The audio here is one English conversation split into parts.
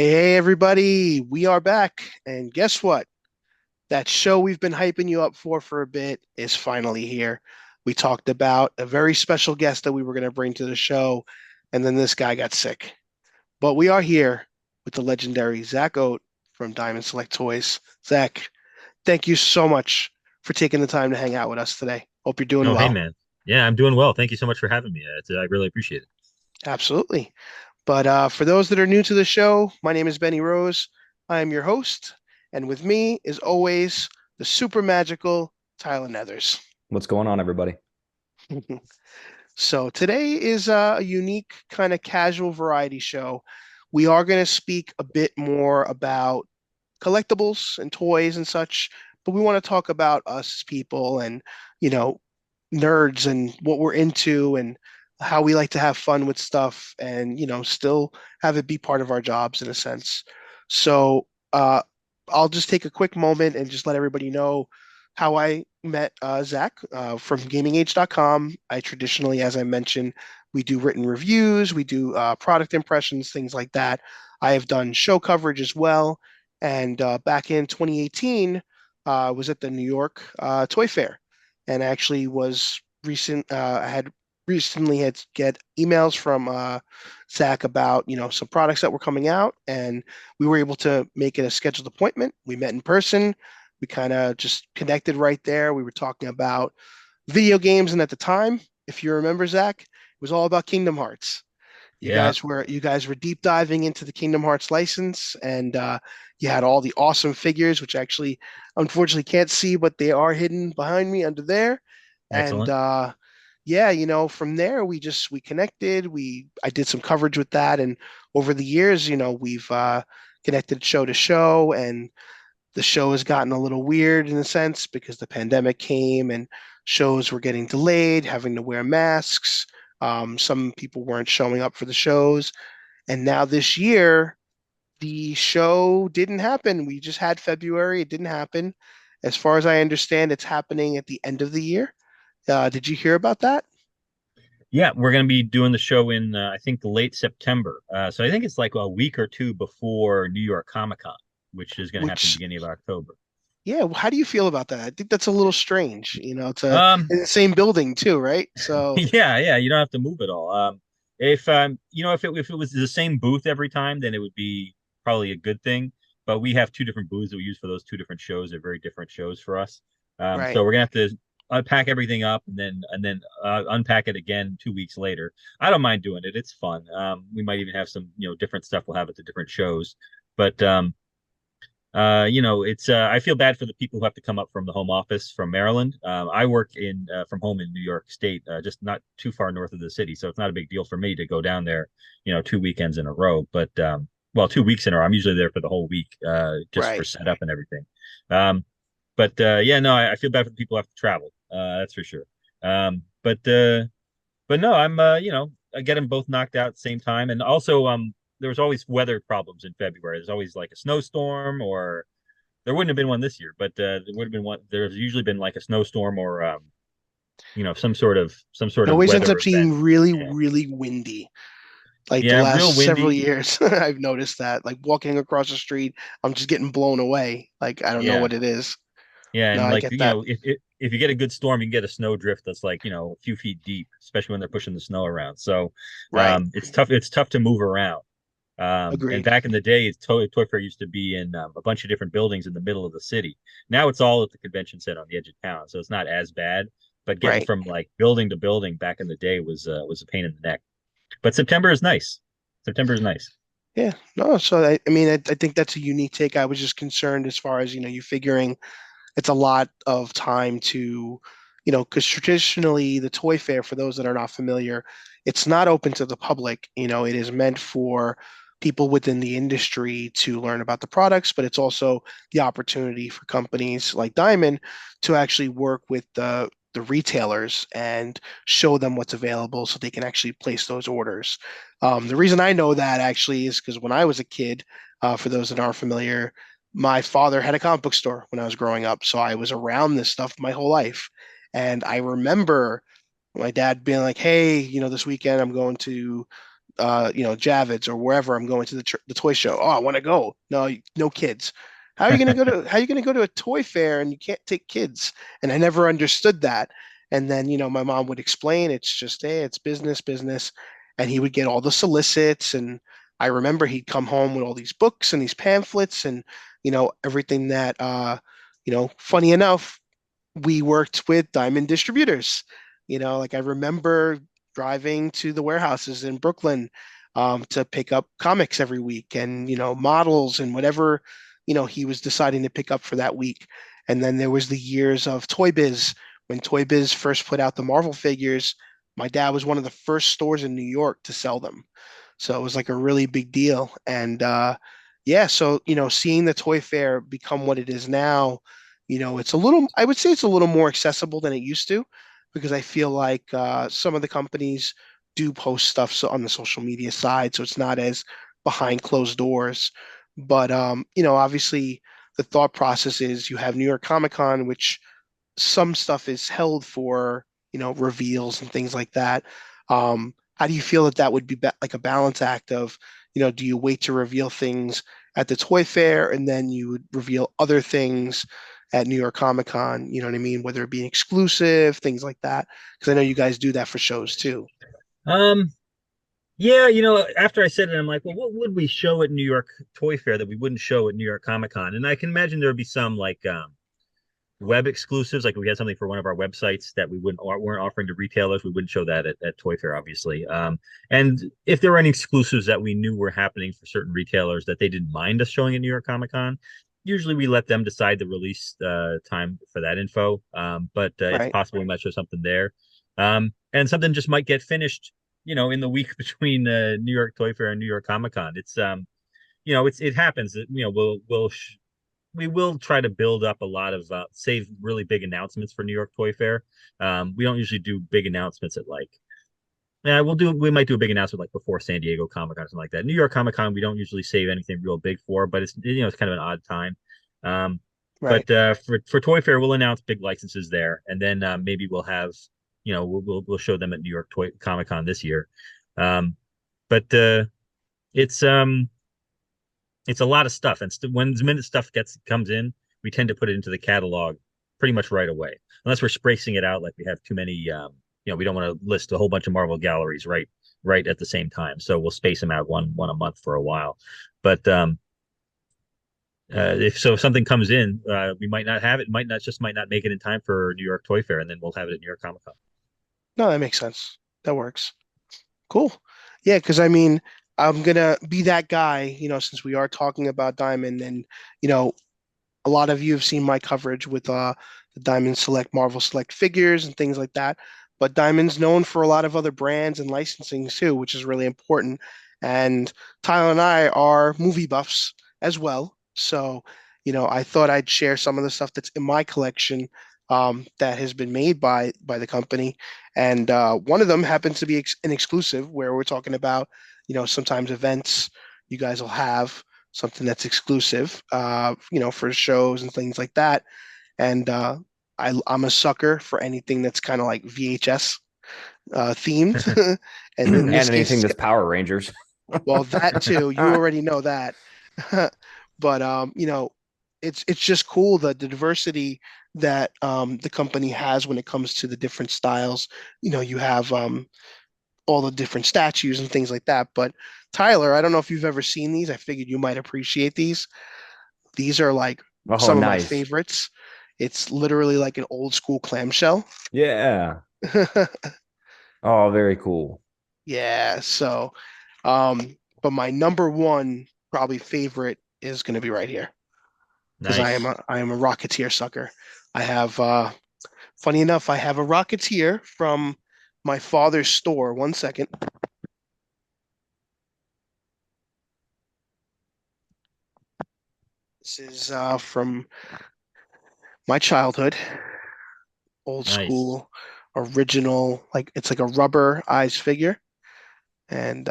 Hey, everybody, we are back. And guess what? That show we've been hyping you up for a bit is finally here. We talked about a very special guest that we were going to bring to the show, and then this guy got sick. But we are here with the legendary Zach Oat from Diamond Select Toys. Zach, thank you so much for taking the time to hang out with us today. Hope you're doing Oh, hey well. man. Yeah, I'm doing well. Thank you so much for having me. I really appreciate it. Absolutely. But for those that are new to the show, my name is Benny Rose. I am your host, and with me is always the super magical Tyler Nethers. What's going on, everybody? So today is a unique kind of casual variety show. We are going to speak a bit more about collectibles and toys and such, but we want to talk about us as people and, you know, nerds and what we're into and how we like to have fun with stuff and, still have it be part of our jobs in a sense. So, I'll just take a quick moment and just let everybody know how I met Zach from GamingAge.com. I traditionally, as I mentioned, we do written reviews, we do product impressions, things like that. I have done show coverage as well. And back in 2018, I was at the New York Toy Fair, and actually was recent. I had recently had get emails from Zach about some products that were coming out, and we were able to make it a scheduled appointment. We met in person. We kind of just connected right there. We were talking about video games, and at the time, if you remember, Zach, it was all about Kingdom Hearts. Yeah, You guys were deep diving into the Kingdom Hearts license, and you had all the awesome figures, which actually, unfortunately, can't see, but they are hidden behind me under there. And excellent. yeah, from there we connected. We I did some coverage with that, and over the years, we've connected show to show, and the show has gotten a little weird in a sense because the pandemic came and shows were getting delayed, having to wear masks. Some people weren't showing up for the shows. And now this year, the show didn't happen. We just had February. It didn't happen. As far as I understand, it's happening at the end of the year. Did you hear about that? Yeah, we're going to be doing the show in I think late September. So I think it's like a week or two before New York Comic Con, which is going to happen Which, beginning of October. yeah, how do you feel about that? I think that's a little strange. It's Um, in the same building too, right? So, yeah, you don't have to move at all. If if it was the same booth every time, then it would be probably a good thing. But we have two different booths that we use for those two different shows. They're very different shows for us. right. So we're gonna have to unpack everything up and then unpack it again 2 weeks later. I don't mind doing it. It's fun. We might even have some different stuff we'll have at the different shows. But it's I feel bad for the people who have to come up from the home office from Maryland. I work in from home in New York State, just not too far north of the city, so it's not a big deal for me to go down there, 2 weekends in a row. But well, 2 weeks in a row. I'm usually there for the whole week, just for Right. setup and everything. Um, but yeah, no, I feel bad for the people who have to travel. That's for sure. Um, but uh, but no, I get them both knocked out at the same time. And also, there was always weather problems in February. There's always like a snowstorm, or there wouldn't have been one this year, but there would have been one. There's usually been like a snowstorm or some sort It of always ends weather up event. being really, Yeah, really windy. Like the yeah, real last several windy. years, I've noticed that. Like walking across the street, I'm just getting blown away. Like I don't know Yeah, what it is. yeah, No, and I like get that. if you get a good storm, you can get a snow drift that's like a few feet deep, especially when they're pushing the snow around. So Right. it's tough. It's tough to move around. And Agreed. back in the day, Toy Fair used to be in a bunch of different buildings in the middle of the city. Now it's all at the convention center on the edge of town, so it's not as bad. But getting Right. from like building to building back in the day was a pain in the neck. But September is nice. September is nice. Yeah. No, so I mean, I think that's a unique take. I was just concerned as far as, you figuring it's a lot of time to, because traditionally the toy fair, for those that are not familiar, it's not open to the public. It is meant for people within the industry to learn about the products, but it's also the opportunity for companies like Diamond to actually work with the retailers and show them what's available so they can actually place those orders. The reason I know that actually is because when I was a kid, for those that aren't familiar, my father had a comic book store when I was growing up, so I was around this stuff my whole life. And I remember my dad being like, "Hey, this weekend I'm going to Javid's or wherever I'm going to the toy show. Oh, I want to go. No, no kids. How are you going to go to a toy fair and you can't take kids? And I never understood that. And then, my mom would explain it's just, hey, it's business, business. And he would get all the solicits. And I remember he'd come home with all these books and these pamphlets and, everything that, funny enough, we worked with Diamond distributors. Like I remember driving to the warehouses in Brooklyn to pick up comics every week and, models and whatever, he was deciding to pick up for that week. And then there was the years of Toy Biz. When Toy Biz first put out the Marvel figures, my dad was one of the first stores in New York to sell them. So it was like a really big deal. And yeah, so seeing the toy fair become what it is now, I would say it's a little more accessible than it used to, because I feel like some of the companies do post stuff on the social media side, so it's not as behind closed doors. But obviously the thought process is you have New York Comic Con, which some stuff is held for, reveals and things like that. How do you feel that that would be like a balance act of, do you wait to reveal things at the toy fair and then you would reveal other things at New York Comic Con? You know what I mean? Whether it be exclusive, things like that. Because I know you guys do that for shows too. Um, yeah, after I said it, I'm like, well, what would we show at New York Toy Fair that we wouldn't show at New York Comic Con? And I can imagine there would be some like web exclusives, like we had something for one of our websites that we wouldn't or weren't offering to retailers. We wouldn't show that at Toy Fair, obviously. And if there were any exclusives that we knew were happening for certain retailers that they didn't mind us showing at New York Comic Con, usually we let them decide the release time for that info. But it's Right. possible we might show something there. And something just might get finished, in the week between New York Toy Fair and New York Comic Con. It happens that we will try to build up a lot of save really big announcements for New York Toy Fair. We don't usually do big announcements at like yeah, we might do a big announcement like before San Diego Comic Con or something like that. New York Comic Con we don't usually save anything real big for, but it's kind of an odd time. Um, Right. but for Toy Fair we'll announce big licenses there, and then maybe we'll have we'll show them at New York Toy Comic Con this year. Um, but it's um it's a lot of stuff, and when the minute stuff comes in, we tend to put it into the catalog pretty much right away, unless we're spacing it out like we have too many. We don't want to list a whole bunch of Marvel galleries right at the same time, so we'll space them out one a month for a while. But if something comes in, we might not have it. Might not make it in time for New York Toy Fair, and then we'll have it at New York Comic Con. No, that makes sense. That works. Cool. Yeah, because I mean, I'm gonna be that guy, since we are talking about Diamond and, you know, a lot of you have seen my coverage with the Diamond Select, Marvel Select figures and things like that. But Diamond's known for a lot of other brands and licensing too, which is really important. And Tyler and I are movie buffs as well. So, I thought I'd share some of the stuff that's in my collection that has been made by the company. And one of them happens to be an exclusive where we're talking about, sometimes events you guys will have something that's exclusive, for shows and things like that. And I'm a sucker for anything that's kind of like VHS themed. And in And this case, anything that's Power Rangers. well, that too, you already know that. But it's just cool that the diversity that the company has when it comes to the different styles. You have all the different statues and things like that. But Tyler, I don't know if you've ever seen these. I figured you might appreciate these. These are like Oh, some of my nice. favorites. It's literally like an old school clamshell. Yeah. Oh, very cool. Yeah, so but my number one probably favorite is going to be right here because I am Nice, a Rocketeer sucker. I have funny enough, I have a Rocketeer from my father's store. One second. This is from my childhood. Old nice. school, original, like it's like a rubber eyes figure. And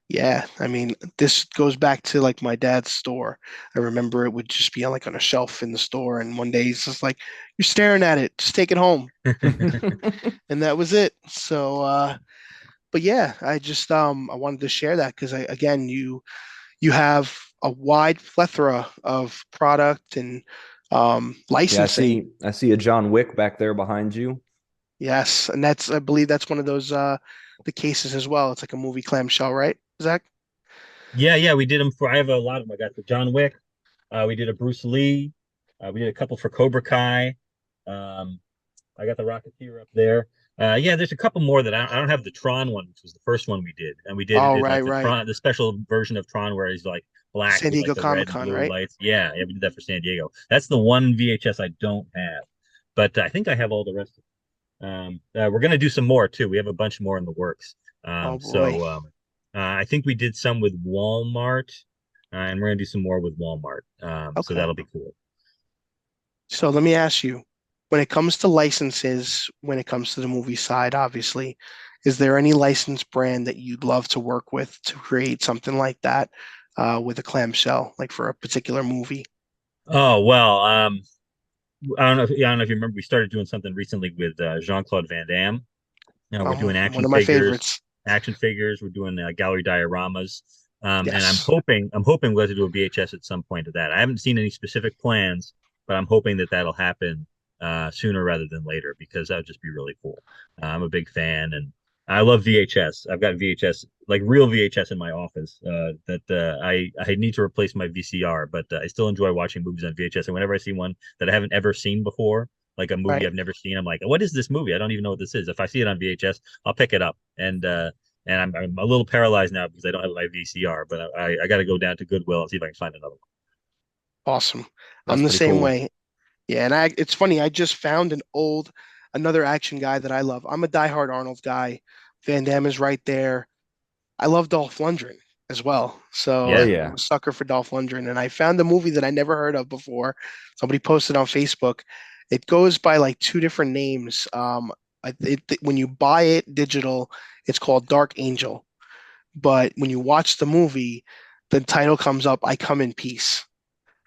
yeah, I mean, this goes back to like my dad's store. I remember it would just be on like on a shelf in the store, and one day he's just like, "You're staring at it, just take it home." And that was it. So but yeah, I just I wanted to share that because I again you have a wide plethora of product and Yeah, I licensing. see. I see a John Wick back there behind you. Yes, and that's I believe that's one of those the cases as well. It's like a movie clamshell, right, Zach? Yeah, yeah, we did them for. I have a lot of them. I got the John Wick. We did a Bruce Lee. We did a couple for Cobra Kai. Um, I got the Rocketeer up there. Yeah, there's a couple more that I don't have the Tron one, which was the first one we did, and we did it Oh, in right, like the right. Tron, the special version of Tron where he's like black San with Diego like the red and Comic-Con, blue right? lights. Yeah, yeah, we did that for San Diego. That's the one VHS I don't have, but I think I have all the rest of we're gonna do some more too. We have a bunch more in the works. Oh boy. I think we did some with Walmart, and we're gonna do some more with Walmart. So Okay. that'll be cool. So let me ask you, when it comes to licenses, when it comes to the movie side, obviously, is there any licensed brand that you'd love to work with to create something like that with a clamshell, like for a particular movie? Oh well, I don't know if you remember. We started doing something recently with Jean-Claude Van Damme. Now we're doing One of my favorites. action figures. We're doing gallery dioramas, and Yes. I'm hoping we'll have to do a VHS at some point of that. I haven't seen any specific plans, but I'm hoping that that'll happen sooner rather than later because that would just be really cool. I'm a big fan, and I love VHS. I've got VHS, like real VHS, in my office that I need to replace my VCR, but I still enjoy watching movies on VHS. And whenever I see one that I haven't ever seen before, like a movie Right. I've never seen, I'm like, what is this movie? I don't even know what this is. If I see it on VHS, I'll pick it up. And I'm a little paralyzed now because I don't have my VCR, but I got to go down to Goodwill and see if I can find another Awesome. That's I'm the pretty same cool. way. Yeah, and it's funny, I just found another action guy that I love. I'm a diehard Arnold guy. Van Damme is right there. I love Dolph Lundgren as well. Oh So one. I'm yeah. a sucker for Dolph Lundgren. And I found a movie that I never heard of before. Somebody posted on Facebook. It goes by like two different names. When you buy it digital, it's called Dark Angel. But when you watch the movie, the title comes up, I Come in Peace.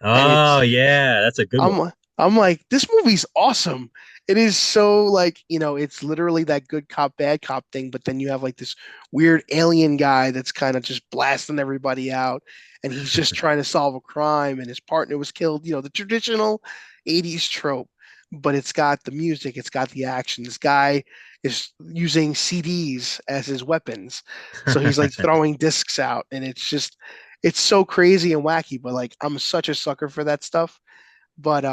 And Oh yeah, that's a good one. I'm I'm like, this movie's awesome. It is so like, it's literally that good cop, bad cop thing, but then you have like this weird alien guy that's kind of just blasting everybody out, and he's just trying to solve a crime, and his partner was killed, the traditional 80s trope. But it's got the music, it's got the action. This guy is using CDs as his weapons. So he's like throwing discs out, and it's so crazy and wacky, but like I'm such a sucker for that stuff. But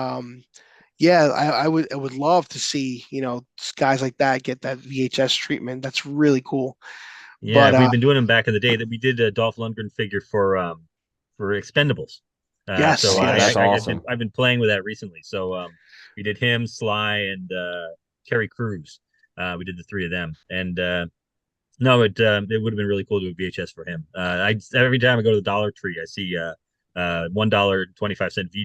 yeah, I would love to see, guys like that get that VHS treatment. That's really cool. Yeah, But we've been doing them back in the day. That we did a Dolph Lundgren figure for Expendables. So yes, Oh, that's yes. awesome. I've been playing with that recently. So we did him, Sly, and Terry Crews. We did the three of them, and no, it would have been really cool to do a VHS for him. I every time I go to the Dollar Tree, I see $1.25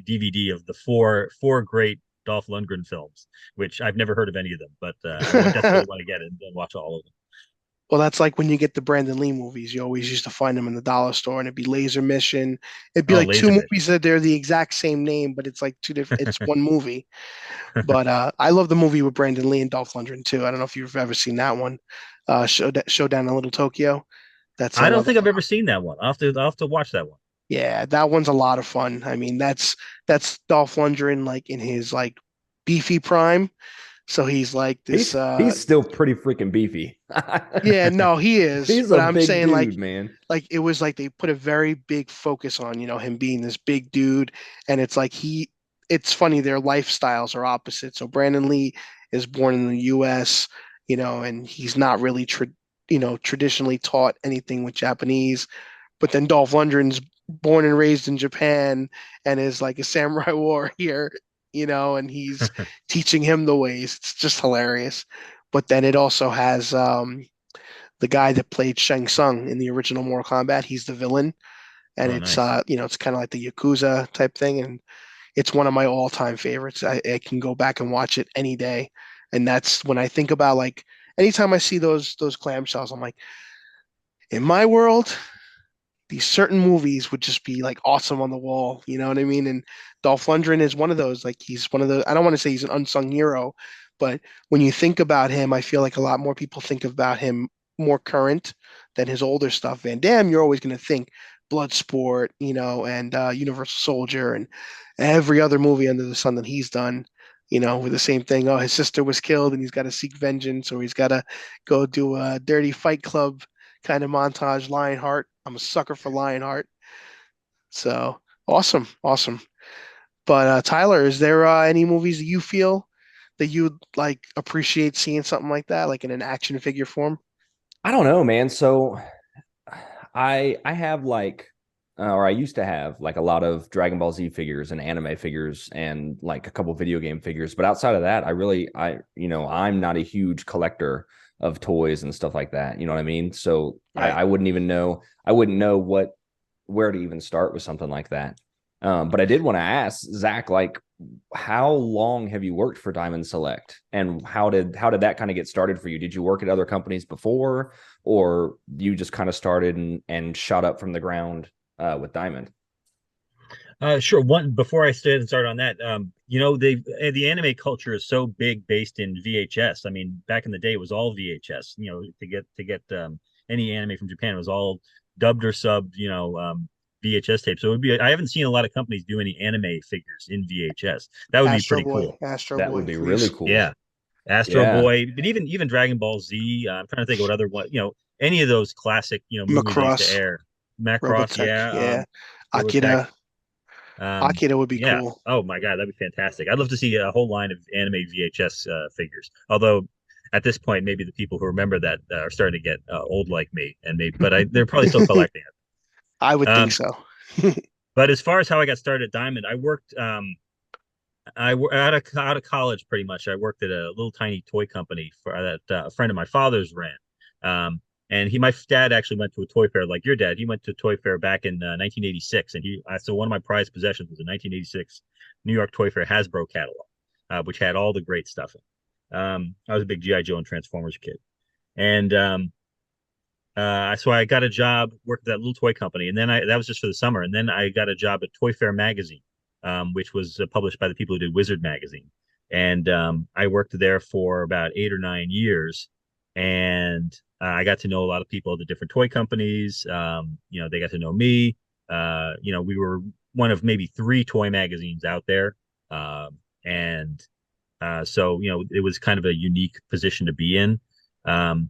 DVD of the four great Dolph Lundgren films, which I've never heard of any of them, but desperately want to get it and watch all of them. Well, that's like when you get the Brandon Lee movies. You always used to find them in the dollar store, and it'd be Laser Mission. It'd be Oh, like two Laser Mission. movies that they're the exact same name, but it's like two different. It's one movie. But I love the movie with Brandon Lee and Dolph Lundgren too. I don't know if you've ever seen that one. Showdown in Little Tokyo. That's I don't another think I've one. ever seen that one. I'll have to watch that one. Yeah, that one's a lot of fun. I mean, that's Dolph Lundgren like in his like beefy prime. So he's like this He's still pretty freaking beefy. yeah, no, he is. He's But a I'm big saying dude, man. like it was like they put a very big focus on, him being this big dude, and it's like it's funny their lifestyles are opposite. So Brandon Lee is born in the US, and he's not really traditionally taught anything with Japanese. But then Dolph Lundgren's born and raised in Japan and is like a samurai warrior, and he's teaching him the ways. It's just hilarious. But then it also has the guy that played Shang Tsung in the original Mortal Kombat. He's the villain, and Oh, it's nice. it's kind of like the Yakuza type thing, and it's one of my all-time favorites. I can go back and watch it any day, and that's when I think about like anytime I see those clamshells, I'm like, in my world, these certain movies would just be like awesome on the wall. You know what I mean? And Dolph Lundgren is one of those. Like he's one of the. I don't want to say he's an unsung hero, but when you think about him, I feel like a lot more people think about him more current than his older stuff. Van Damme, you're always going to think Bloodsport, and Universal Soldier and every other movie under the sun that he's done, with the same thing. Oh, his sister was killed and he's got to seek vengeance, or he's got to go do a dirty fight club kind of montage. Lionheart. I'm a sucker for Lionheart. So awesome, awesome. But Tyler, is there any movies that you feel that you'd like appreciate seeing something like that, like in an action figure form? I don't know, man. So I have like or I used to have like a lot of Dragon Ball Z figures and anime figures and like a couple video game figures. But outside of that, I'm not a huge collector of toys and stuff like that. You know what I mean? So Right. I wouldn't even know, I wouldn't know where to even start with something like that. But I did want to ask Zach, like, how long have you worked for Diamond Select, and how did that kind of get started for you? Did you work at other companies before, or you just kind of started and shot up from the ground with Diamond? Sure. One before I start on that, the anime culture is so big based in VHS. I mean, back in the day, it was all VHS. To get any anime from Japan, it was all dubbed or subbed. VHS tape. So it would be. I haven't seen a lot of companies do any anime figures in VHS. That would be Astro pretty Boy, cool. Astro That would Boy, be really please. cool. Yeah, Astro Yeah. Boy, but even Dragon Ball Z. I'm trying to think of what other one. Any of those classic movies that used to Macross, air. Macross, Robotech, yeah. yeah. Robotech. Akira, Um, Akira would be yeah. cool. Oh my God, that'd be fantastic. I'd love to see a whole line of anime VHS figures. Although at this point, maybe the people who remember that are starting to get old like me, and they're probably still collecting I it. would think so. But as far as how I got started at Diamond, I worked. Out of college, pretty much. I worked at a little tiny toy company for that a friend of my father's ran. And my dad actually went to a toy fair like your dad. He went to a toy fair back in 1986, and so one of my prized possessions was a 1986 New York Toy Fair Hasbro catalog, which had all the great stuff in. I was a big GI Joe and Transformers kid, and so I got a job worked at that little toy company, and then that was just for the summer, and then I got a job at Toy Fair magazine, which was published by the people who did Wizard magazine, and I worked there for about 8 or 9 years, and I got to know a lot of people at the different toy companies. They got to know me. We were one of maybe three toy magazines out there, and so it was kind of a unique position to be in. Um,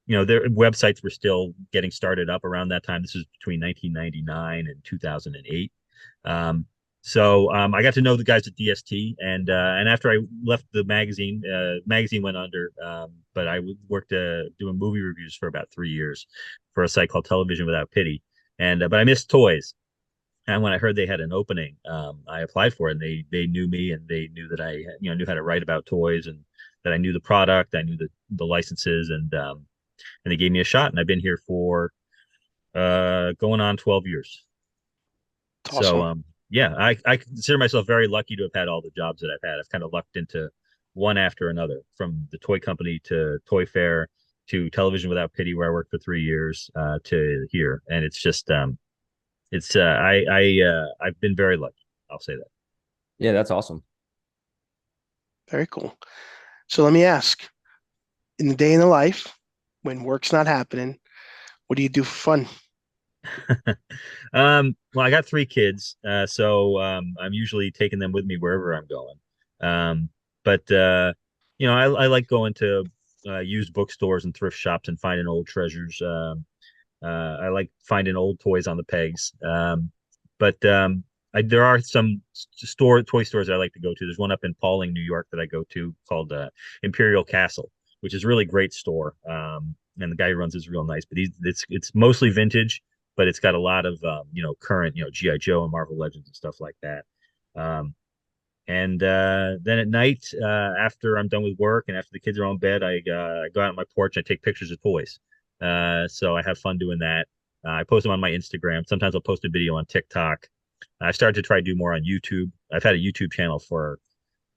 their websites were still getting started up around that time. This was between 1999 and 2008. I got to know the guys at DST, and after I left the magazine went under. But I worked doing movie reviews for about 3 years for a site called Television Without Pity, and but I missed toys. And when I heard they had an opening, I applied for it, and they knew me, and they knew that I knew how to write about toys, and that I knew the product, I knew the licenses, and they gave me a shot, and I've been here for going on 12 years. It's So awesome. yeah, I consider myself very lucky to have had all the jobs that I've had. I've kind of lucked into one after another, from the toy company to Toy Fair to Television Without Pity, where I worked for 3 years, to here. And it's just it's I've been very lucky. I'll say that. Yeah, that's awesome. Very cool. So let me ask, in the day in the life, when work's not happening, what do you do for fun? Well, I got three kids, so I'm usually taking them with me wherever I'm going. Um, but I like going to used bookstores and thrift shops and finding old treasures. I like finding old toys on the pegs. But there are some toy stores that I like to go to. There's one up in Pauling, New York, that I go to called Imperial Castle, which is a really great store. And the guy who runs is real nice, but it's mostly vintage, but it's got a lot of current GI Joe and Marvel Legends and stuff like that. Um, and then at night, after I'm done with work and after the kids are on bed, I go out on my porch and I take pictures of toys. So I have fun doing that. I post them on my Instagram. Sometimes I'll post a video on TikTok. I started to try to do more on YouTube. I've had a YouTube channel for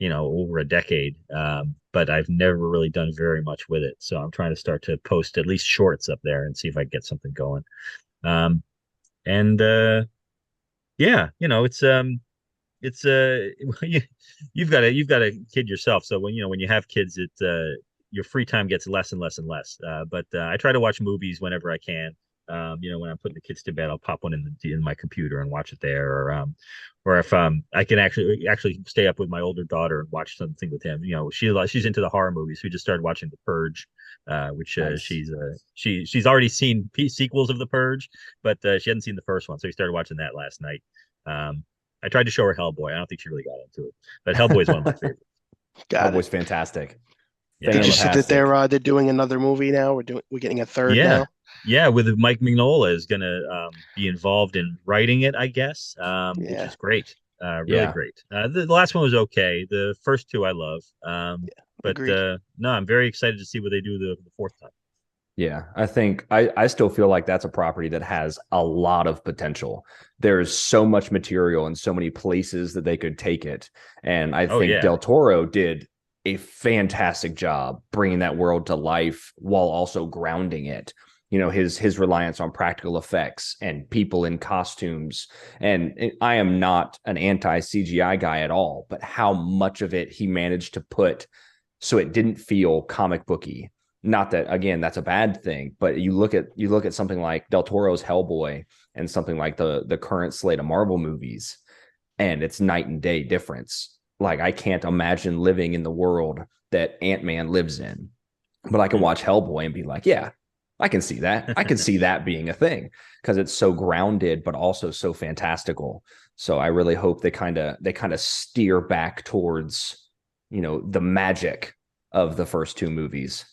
over a decade, but I've never really done very much with it. So I'm trying to start to post at least shorts up there and see if I can get something going. Um, and yeah, it's you, you've got a kid yourself, so when you have kids, your free time gets less and less and less. But I try to watch movies whenever I can. When I'm putting the kids to bed, I'll pop one in my computer and watch it there, or if I can actually stay up with my older daughter and watch something with him. She's into the horror movies. We just started watching The Purge, which Nice. she's already seen sequels of The Purge, but she hadn't seen the first one, so we started watching that last night. I tried to show her Hellboy. I don't think she really got into it, but Hellboy is one of my favorites. Got it. Hellboy's fantastic. Yeah, Did you see that Fantastic. they're doing another movie now? We're getting a third yeah, now. yeah. With Mike Mignola is gonna be involved in writing it, I guess, which Yeah, is great. Really Yeah. great. The last one was okay. The first two I love. But agreed. no, I'm very excited to see what they do the fourth time. Yeah, I think I still feel like that's a property that has a lot of potential. There's so much material and so many places that they could take it. And I Oh think yeah. Del Toro did a fantastic job bringing that world to life while also grounding it. His reliance on practical effects and people in costumes. And I am not an anti CGI guy at all, but how much of it he managed to put so it didn't feel comic booky. Not that again that's a bad thing, but you look at something like Del Toro's Hellboy and something like the current slate of Marvel movies, and it's night and day difference. Like I can't imagine living in the world that Ant-Man lives in, but I can Mm. watch Hellboy and be like, yeah, I can see that. I can see that being a thing because it's so grounded, but also so fantastical. So I really hope they kind of steer back towards, the magic of the first two movies.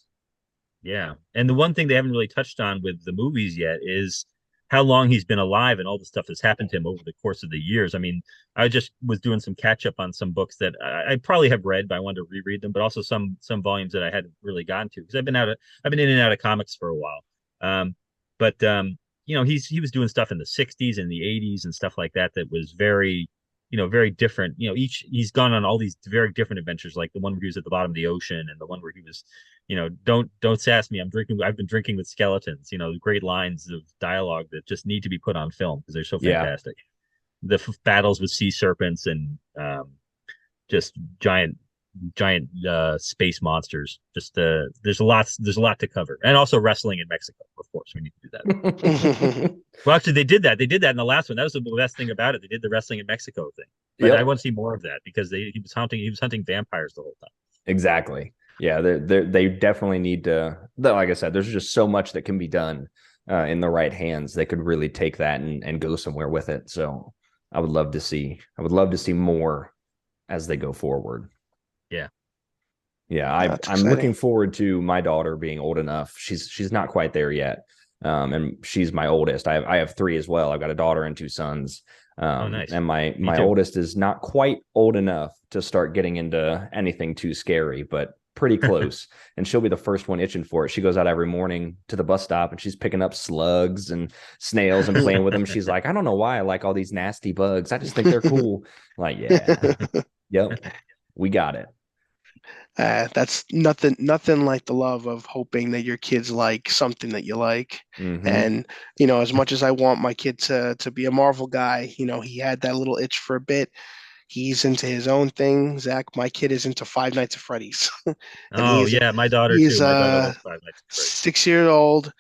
Yeah. And the one thing they haven't really touched on with the movies yet is how long he's been alive and all the stuff that's happened to him over the course of the years. I mean, I just was doing some catch up on some books that I probably have read, but I wanted to reread them, but also some volumes that I hadn't really gotten to because I've been in and out of comics for a while. But he was doing stuff in the 60s and the 80s and stuff like that was very, very different. He's gone on all these very different adventures, like the one where he was at the bottom of the ocean and the one where he was don't sass me. I've been drinking with skeletons. Great lines of dialogue that just need to be put on film because they're so Yeah. fantastic. The battles with sea serpents and just giant space monsters. Just there's a lot to cover, and also wrestling in Mexico. Of course, we need to do that. Well, actually, they did that. They did that in the last one. That was the best thing about it. They did the wrestling in Mexico thing. But I Yep. want to see more of that because he was hunting vampires the whole time. Exactly. Yeah, they definitely need to. Like I said, there's just so much that can be done in the right hands. They could really take that and go somewhere with it. So I would love to see. I would love to see more as they go forward. Yeah. Yeah, That's I'm exciting. looking forward to my daughter being old enough. She's not quite there yet, and she's my oldest. I have three as well. I've got a daughter and two sons, Oh, nice. and my Me my too. oldest is not quite old enough to start getting into anything too scary, but pretty close. And she'll be the first one itching for it. She goes out every morning to the bus stop and she's picking up slugs and snails and playing with them. She's like, I don't know why I like all these nasty bugs. I just think they're cool. Like, yeah, yep, we got it. That's nothing like the love of hoping that your kids like something that you like. Hmm. And, as much as I want my kid to be a Marvel guy, he had that little itch for a bit. He's into his own thing. Zach, my kid is into Five Nights at Freddy's. And Oh yeah, my daughter he's too. My daughter loves Five Nights at Freddy's. 6 years old,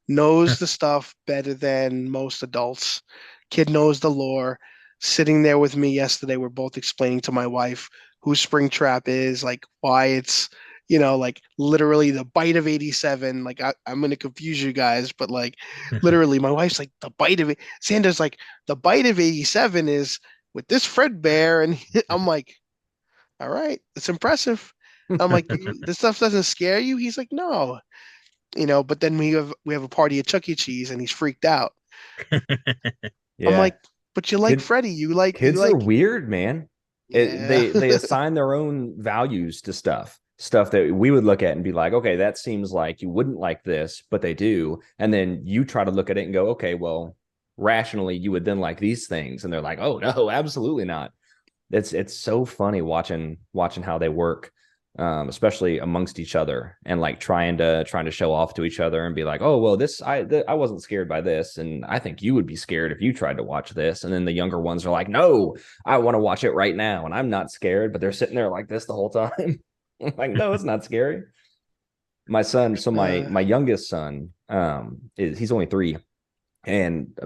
knows the stuff better than most adults. Kid knows the lore. Sitting there with me yesterday, we're both explaining to my wife who Springtrap is, like why it's, like literally the bite of 87. Like I'm gonna confuse you guys, but like literally my wife's like the bite of it. Sanders like the bite of 87 is with this Fredbear, and I'm like, all right, it's impressive. I'm like, this stuff doesn't scare you? He's like, no, but then we have a party at Chuck E. Cheese and he's freaked out. I'm Yeah, like, but you like Kid, Freddy, you kids are like, weird, man. yeah. They assign their own values to stuff that we would look at and be like, okay, that seems like you wouldn't like this, but they do. And then you try to look at it and go, okay, well, rationally, you would then like these things, and they're like, oh no, absolutely not. It's so funny watching how they work, especially amongst each other, and like trying to show off to each other and be like, oh well, I wasn't scared by this, and I think you would be scared if you tried to watch this. And then the younger ones are like, no, I want to watch it right now, and I'm not scared, but they're sitting there like this the whole time. I'm like, no, it's not scary. My son, so my Uh, my youngest son, he's only 3, and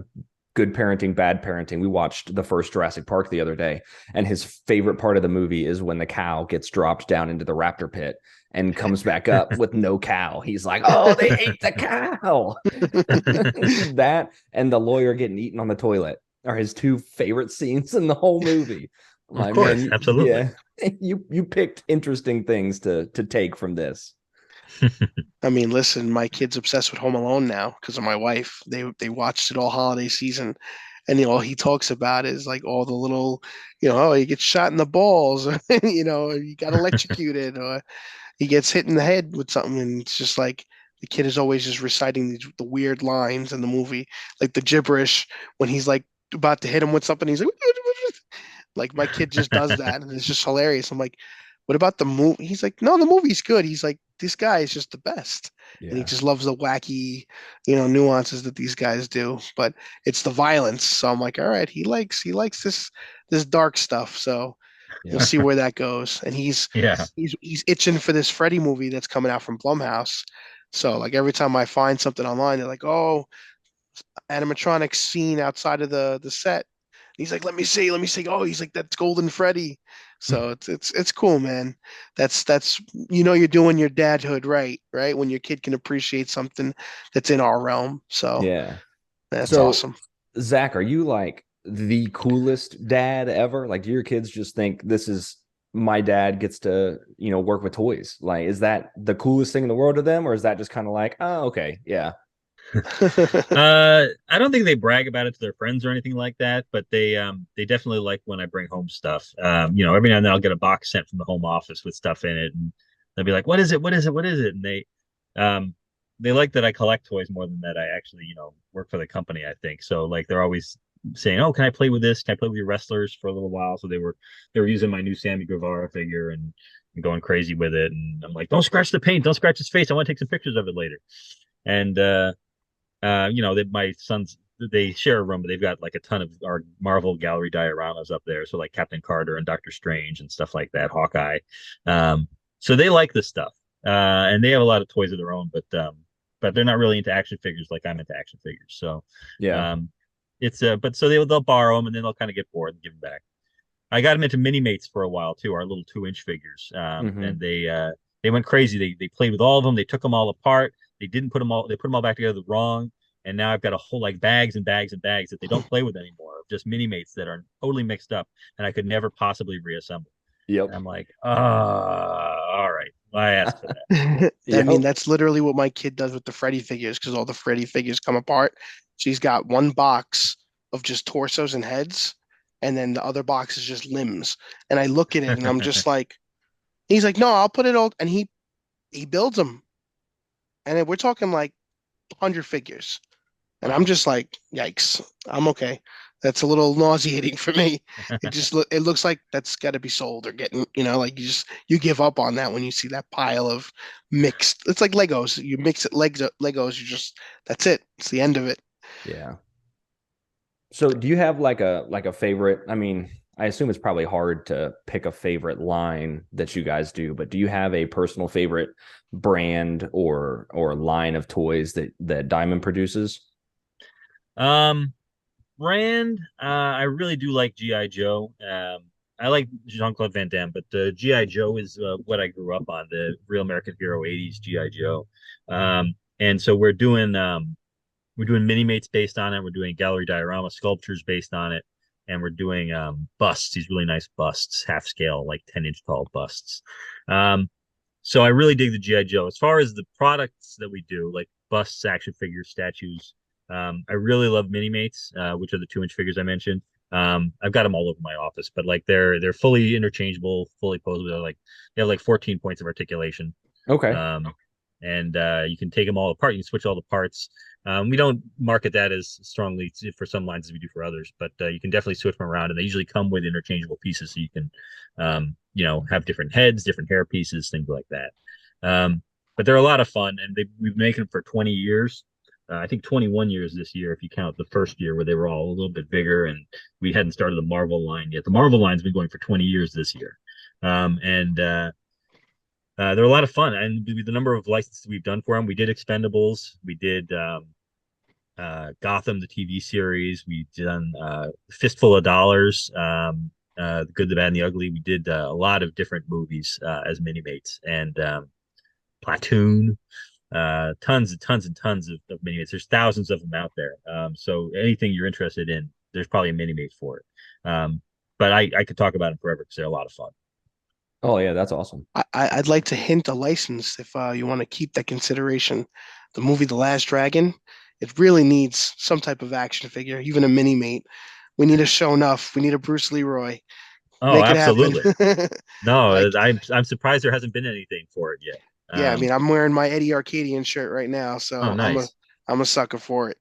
good parenting, bad parenting. We watched the first Jurassic Park the other day, and his favorite part of the movie is when the cow gets dropped down into the raptor pit and comes back up with no cow. He's like, "Oh, they ate the cow." That and the lawyer getting eaten on the toilet are his 2 favorite scenes in the whole movie. I'm Of like, man, course, absolutely. yeah, you picked interesting things to take from this. I mean, listen, my kid's obsessed with Home Alone now because of my wife. They watched it all holiday season, and all he talks about is like all the little, oh, he gets shot in the balls, or, he got electrocuted, or he gets hit in the head with something, and it's just like the kid is always just reciting the weird lines in the movie, like the gibberish when he's like about to hit him with something. He's like my kid just does that, and it's just hilarious. I'm like, what about the movie? He's like, no, the movie's good. He's like, this guy is just the best, and he Yeah, just loves the wacky, nuances that these guys do. But it's the violence, so I'm like, all right, he likes this dark stuff. So we'll yeah. see where that goes. And he's Yeah. he's he's itching for this Freddy movie that's coming out from Blumhouse. So like every time I find something online, they're like, "Oh, animatronic scene outside of the set." He's like, let me see. Oh, he's like, that's Golden Freddy. So it's cool, man. That's you're doing your dadhood right? When your kid can appreciate something that's in our realm. So Yeah. that's So, awesome. Zach, are you like the coolest dad ever? Like, do your kids just think this is my dad gets to, work with toys? Like, is that the coolest thing in the world to them, or is that just kind of like, oh, okay, yeah, I don't think they brag about it to their friends or anything like that, but they definitely like when I bring home stuff. Every now and then I'll get a box sent from the home office with stuff in it, and they'll be like, "What is it? What is it? What is it?" And um they like that I collect toys more than that I actually, work for the company, I think. So like they're always saying, "Oh, can I play with this? Can I play with your wrestlers for a little while?" So they were using my new Sammy Guevara figure and going crazy with it. And I'm like, "Don't scratch the paint, don't scratch his face. I want to take some pictures of it later." And that my sons they share a room, but they've got like a ton of our Marvel gallery dioramas up there. So like Captain Carter and Doctor Strange and stuff like that, Hawkeye. So they like this stuff. And they have a lot of toys of their own, but they're not really into action figures like I'm into action figures. So yeah. um it's but so they'll borrow them and then they'll kind of get bored and give them back. I got them into mini mates for a while too, our little 2-inch figures. And Hmm. they went crazy. They played with all of them. They took them all apart. They didn't put them all. They put them all back together wrong. And now I've got a whole like bags and bags and bags that they don't play with anymore, of just mini mates that are totally mixed up, and I could never possibly reassemble. And Yep. I'm like, all right, well, I asked for that. I mean, Yep. that's literally what my kid does with the Freddy figures because all the Freddy figures come apart. She's got one box of just torsos and heads, and then the other box is just limbs. And I look at it and I'm just like, he's like, no, I'll put it all, and he builds them, and then we're talking like 100 figures, and I'm Wow. just like, yikes, I'm okay. That's a little nauseating for me. It looks like that's got to be sold or getting, like you give up on that when you see that pile of mixed. It's like Legos. You mix it Legos. You just that's it. It's the end of it. Yeah. So, do you have like a favorite? I mean, I assume it's probably hard to pick a favorite line that you guys do, but do you have a personal favorite brand or line of toys that Diamond produces? Um, Brand, I really do like GI Joe. I like Jean-Claude Van Damme, but GI Joe is what I grew up on, the Real American Hero '80s GI Joe. And so we're doing mini mates based on it. We're doing gallery diorama sculptures based on it, and we're doing busts. These really nice busts, half scale, like 10-inch tall busts. Um, so I really dig the GI Joe. As far as the products that we do, like busts, action figures, statues, I really love mini mates, which are the 2-inch figures I mentioned. I've got them all over my office, but like they're fully interchangeable, fully posable. They have like 14 points of articulation. Okay. Um, and you can take them all apart. You can switch all the parts. We don't market that as strongly for some lines as we do for others, but you can definitely switch them around, and they usually come with interchangeable pieces, so you can, have different heads, different hair pieces, things like that. But they're a lot of fun, and we've been making them for 20 years. I think 21 years this year, if you count the first year where they were all a little bit bigger, and we hadn't started the Marvel line yet. The Marvel line's been going for 20 years this year, and They're a lot of fun, and the number of licenses we've done for them. We did Expendables, we did Gotham, the TV series. We done Fistful of Dollars, The Good, the Bad, and the Ugly. We did a lot of different movies as mini mates, and Platoon, tons and tons and tons of mini mates. There's thousands of them out there. So anything you're interested in, there's probably a mini mate for it. But I could talk about them forever because they're a lot of fun. Oh yeah, that's awesome. I'd like to hint a license if you want to keep that consideration. The movie The Last Dragon, it really needs some type of action figure, even a mini mate. We need a show enough. We need a Bruce Leroy. Oh, Make it happen. absolutely. No, Like, I'm surprised there hasn't been anything for it yet. yeah, I mean, I'm wearing my Eddie Arcadian shirt right now, Oh, so nice. I'm a sucker for it.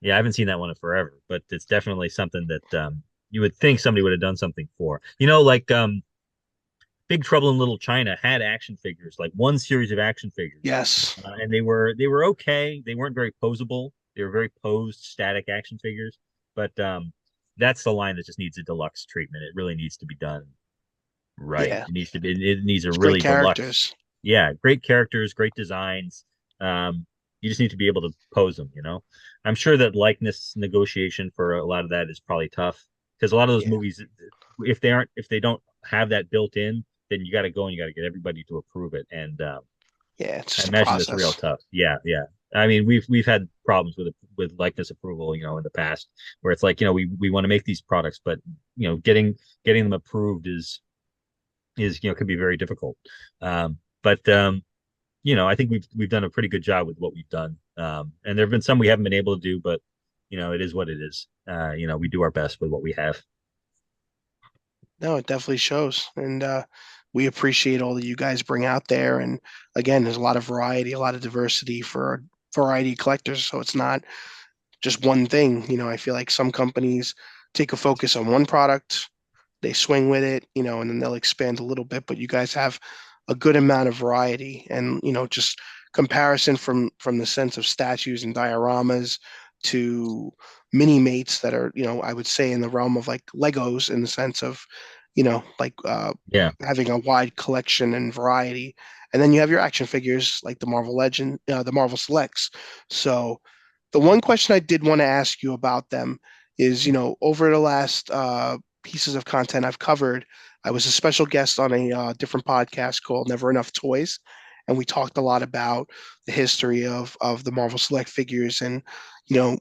Yeah, I haven't seen that one in forever, but it's definitely something that you would think somebody would have done something for. Like Big Trouble in Little China had action figures, like one series of action figures, Yes. and they were okay. They weren't very posable. They were very posed, static action figures. But that's the line that just needs a deluxe treatment. It really needs to be done right. Yeah. It needs a It's great really deluxe. characters. Yeah, great characters, great designs. You just need to be able to pose them. I'm sure that likeness negotiation for a lot of that is probably tough because a lot of those Yeah. movies, if they don't have that built in, then you got to go and you got to get everybody to approve it. And Yeah, it's I just a imagine that's real process. tough. Yeah, yeah. I mean, we've had problems with likeness approval, in the past, where it's like, we want to make these products, but getting them approved is could be very difficult. But I think we've done a pretty good job with what we've done. And there have been some we haven't been able to do, but it is what it is. We do our best with what we have. No, it definitely shows. And we appreciate all that you guys bring out there. And again, there's a lot of variety, a lot of diversity for variety collectors. So it's not just one thing. I feel like some companies take a focus on one product, they swing with it, and then they'll expand a little bit. But you guys have a good amount of variety, and just comparison from the sense of statues and dioramas to mini mates that are, I would say in the realm of like Legos in the sense of, like Yeah. having a wide collection and variety. And then you have your action figures like the Marvel Legend, the Marvel Selects. So the one question I did want to ask you about them is, over the last pieces of content I've covered, I was a special guest on a different podcast called Never Enough Toys, and we talked a lot about the history of the Marvel Select figures, and you know,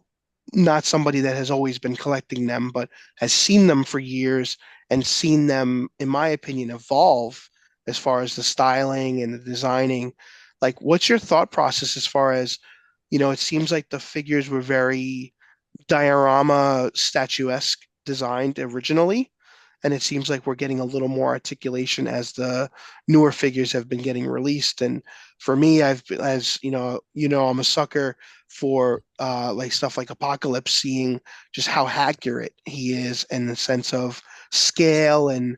not somebody that has always been collecting them, but has seen them for years and seen them, in my opinion, evolve as far as the styling and the designing. Like, what's your thought process as far as, it seems like the figures were very diorama statuesque designed originally, and it seems like we're getting a little more articulation as the newer figures have been getting released. And for me, as I'm a sucker for like stuff like Apocalypse, seeing just how accurate he is in the sense of scale and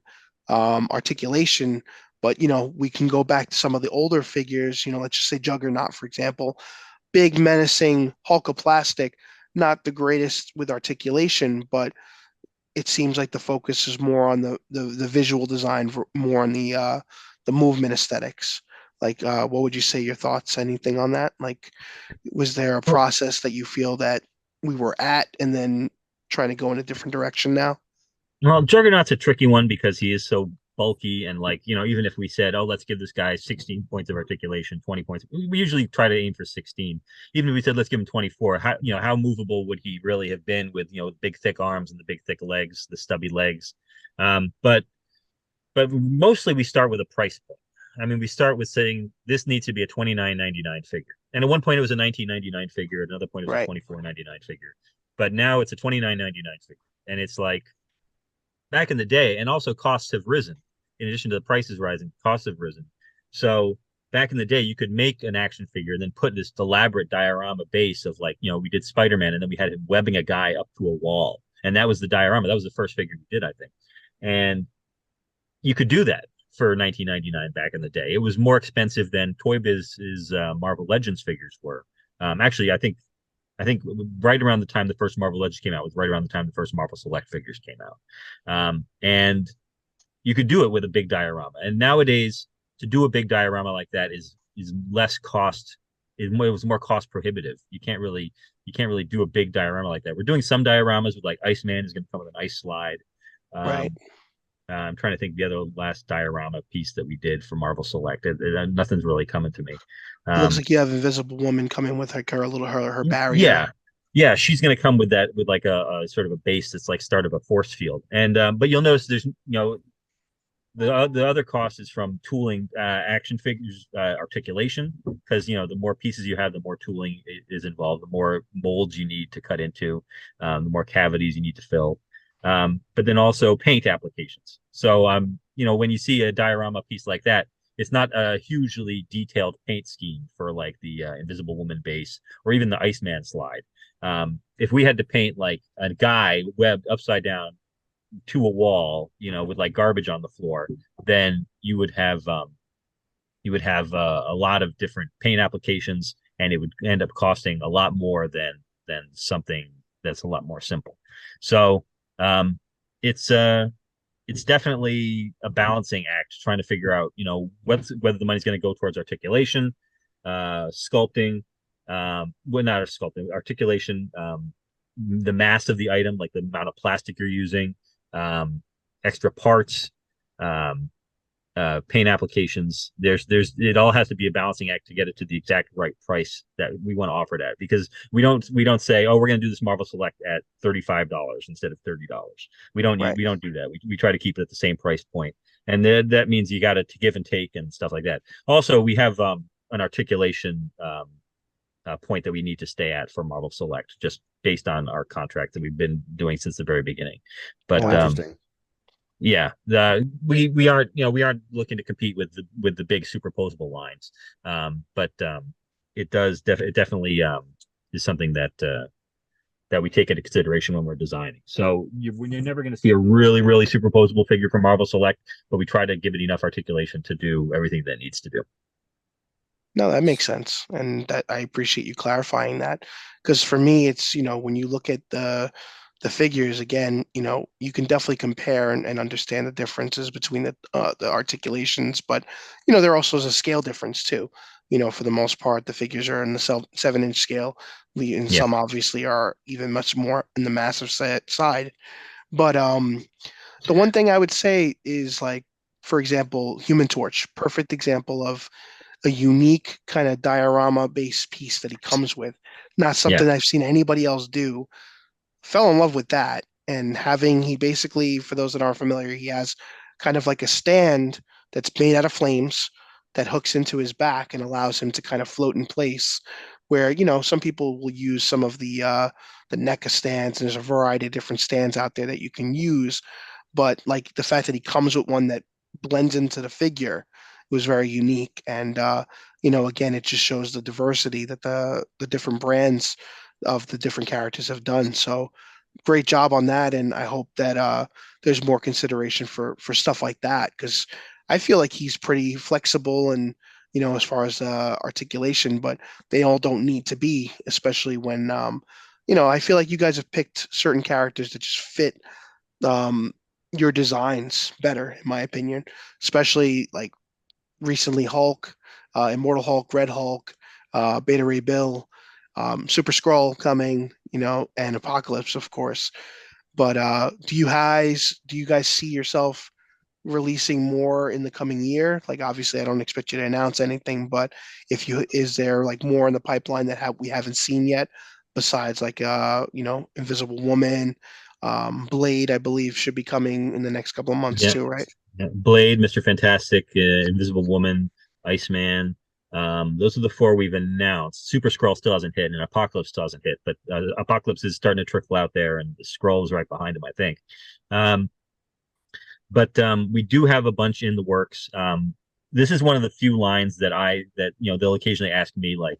articulation. But we can go back to some of the older figures. Let's just say Juggernaut, for example, big menacing hulk of plastic, not the greatest with articulation, but it seems like the focus is more on the visual design, more on the movement aesthetics. Like, what would you say your thoughts? Anything on that? Like, was there a Well, process that you feel that we were at, and then trying to go in a different direction now? well, Juggernaut's a tricky one because he is so bulky and like, even if we said, oh, let's give this guy 16 points of articulation, 20 points, we usually try to aim for 16. Even if we said, let's give him 24, how movable would he really have been with, big, thick arms and the big, thick legs, the stubby legs? But mostly we start with a price point. I mean, we start with saying this needs to be a 29.99 figure. And at one point it was a 19.99 figure, at another point it was a Right. 24.99 figure. But now it's a 29.99 figure. And it's like back in the day, and also costs have risen. In addition to the prices rising, costs have risen. So back in the day, you could make an action figure and then put this elaborate diorama base of like, we did Spider-Man and then we had him webbing a guy up to a wall. And that was the diorama. That was the first figure we did, I think. And you could do that for 1999 back in the day. It was more expensive than Toy Biz's Marvel Legends figures were. Actually, I think right around the time the first Marvel Legends came out was right around the time the first Marvel Select figures came out. And you could do it with a big diorama. And nowadays, to do a big diorama like that is less cost. It was more cost prohibitive. You can't really do a big diorama like that. We're doing some dioramas with like Iceman is going to come with an ice slide. Right. Um, I'm trying to think the other last diorama piece that we did for Marvel Select. Nothing's really coming to me. It looks Um, like you have Invisible Woman coming with her little her barrier. yeah, she's going to come with that with like a sort of a base that's like start of a force field. And but you'll notice there's the other cost is from tooling action figures articulation because the more pieces you have, the more tooling is involved, the more molds you need to cut into, the more cavities you need to fill, but then also paint applications. So when you see a diorama piece like that, it's not a hugely detailed paint scheme for like the Invisible Woman base or even the Iceman slide. If we had to paint like a guy webbed upside down to a wall, with like garbage on the floor, then you would have a lot of different paint applications, and it would end up costing a lot more than something that's a lot more simple. So it's it's definitely a balancing act trying to figure out whether the money's going to go towards articulation, sculpting, well, not sculpting, articulation, the mass of the item, like the amount of plastic you're using, extra parts, um, paint applications. It all has to be a balancing act to get it to the exact right price that we want to offer it at, because we don't say, oh, we're going to do this Marvel Select at $35 instead of $30. Right. We don't do that. We try to keep it at the same price point, and that means you got to give and take and stuff like that. Also, we have an articulation point that we need to stay at for Marvel Select, just based on our contract that we've been doing since the very beginning. Oh, But interesting. yeah, we aren't looking to compete with the big superposable lines, but it definitely is something that we take into consideration when we're designing. So you're never going to see a really really superposable figure from Marvel Select, but we try to give it enough articulation to do everything that it needs to do. No, that makes sense, and that I appreciate you clarifying that, because for me, it's when you look at the figures again, you can definitely compare and understand the differences between the articulations, but there also is a scale difference too. For the most part, the figures are in the 7-inch scale, and Yeah, some obviously are even much more in the massive side. But the one thing I would say is like, for example, Human Torch, perfect example of a unique kind of diorama based piece that he comes with. Not yeah, something I've seen anybody else do. Fell in love with that. And he basically, for those that aren't familiar, he has kind of like a stand that's made out of flames that hooks into his back and allows him to kind of float in place. Where, some people will use some of the NECA stands, and there's a variety of different stands out there that you can use. But like the fact that he comes with one that blends into the figure was very unique. And again, it just shows the diversity that the different brands of the different characters have done. So great job on that, and I hope that there's more consideration for stuff like that, because I feel like he's pretty flexible and as far as articulation, but they all don't need to be, especially when I feel like you guys have picked certain characters that just fit um, your designs better, in my opinion, especially like recently Hulk, Immortal Hulk, Red Hulk, Beta Ray Bill, Super Skrull coming, and Apocalypse, of course. But do you guys see yourself releasing more in the coming year? Like, obviously, I don't expect you to announce anything, but is there like more in the pipeline that we haven't seen yet, besides like Invisible Woman, Blade, I believe should be coming in the next couple of months yeah. too, right? Yeah. Blade, Mr. Fantastic, Invisible Woman, Iceman. Those are the four we've announced. Super Skrull still hasn't hit, and Apocalypse still hasn't hit, but Apocalypse is starting to trickle out there, and the Skrull is right behind him, I think. Um, but we do have a bunch in the works. This is one of the few lines that they'll occasionally ask me like